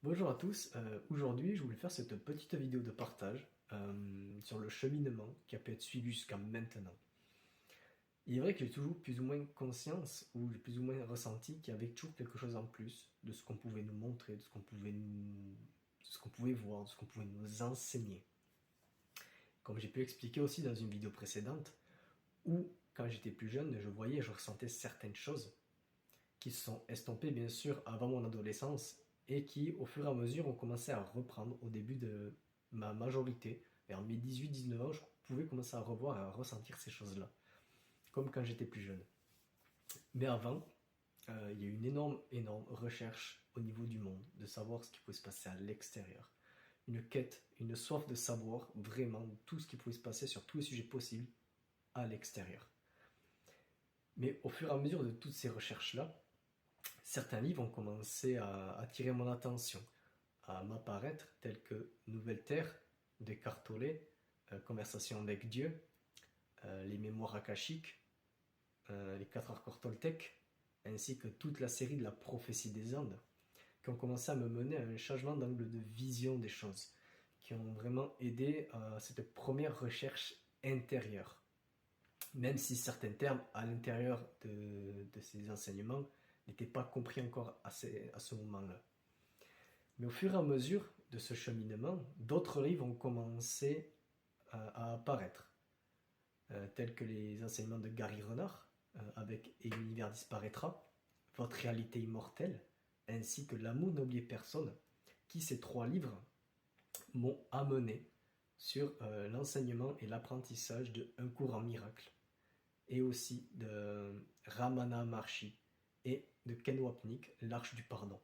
Bonjour à tous, aujourd'hui je voulais faire cette petite vidéo de partage sur le cheminement qui a pu être suivi jusqu'à maintenant. Il est vrai que j'ai toujours plus ou moins conscience, ou j'ai plus ou moins ressenti qu'il y avait toujours quelque chose en plus de ce qu'on pouvait nous montrer, de ce qu'on pouvait voir, de ce qu'on pouvait nous enseigner. Comme j'ai pu expliquer aussi dans une vidéo précédente, où quand j'étais plus jeune, je voyais et je ressentais certaines choses qui se sont estompées bien sûr avant mon adolescence et qui au fur et à mesure ont commencé à reprendre au début de ma majorité. Vers mes 18-19 ans, je pouvais commencer à revoir et à ressentir ces choses-là, comme quand j'étais plus jeune. Mais avant, il y a eu une énorme recherche au niveau du monde, de savoir ce qui pouvait se passer à l'extérieur. Une quête, une soif de savoir vraiment tout ce qui pouvait se passer sur tous les sujets possibles à l'extérieur. Mais au fur et à mesure de toutes ces recherches-là, certains livres ont commencé à attirer mon attention, à m'apparaître, tels que Nouvelle Terre d'Eckhart Tolle, Conversation avec Dieu, les Mémoires akashiques, les 4 accords Toltec, ainsi que toute la série de la prophétie des Andes, qui ont commencé à me mener à un changement d'angle de vision des choses, qui ont vraiment aidé à cette première recherche intérieure. Même si certains termes à l'intérieur de ces enseignements n'étaient pas compris encore à ce moment-là. Mais au fur et à mesure de ce cheminement, d'autres livres ont commencé à apparaître, tels que les enseignements de Gary Renard, avec Et l'univers disparaîtra, Votre réalité immortelle, ainsi que L'amour n'oubliez personne, qui ces 3 livres m'ont amené sur l'enseignement et l'apprentissage de Un cours en miracle, et aussi de Ramana Maharshi et de Ken Wapnick, L'Arche du Pardon.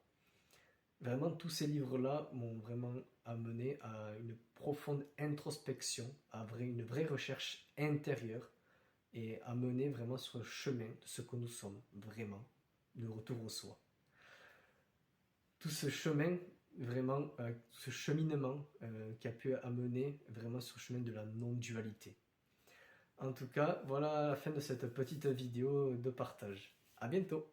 Vraiment, tous ces livres-là m'ont vraiment amené à une profonde introspection, à une vraie recherche intérieure et à mener vraiment sur le chemin de ce que nous sommes, vraiment, de retour au soi. Tout ce chemin, vraiment, ce cheminement qui a pu amener vraiment sur le chemin de la non-dualité. En tout cas, voilà la fin de cette petite vidéo de partage. À bientôt!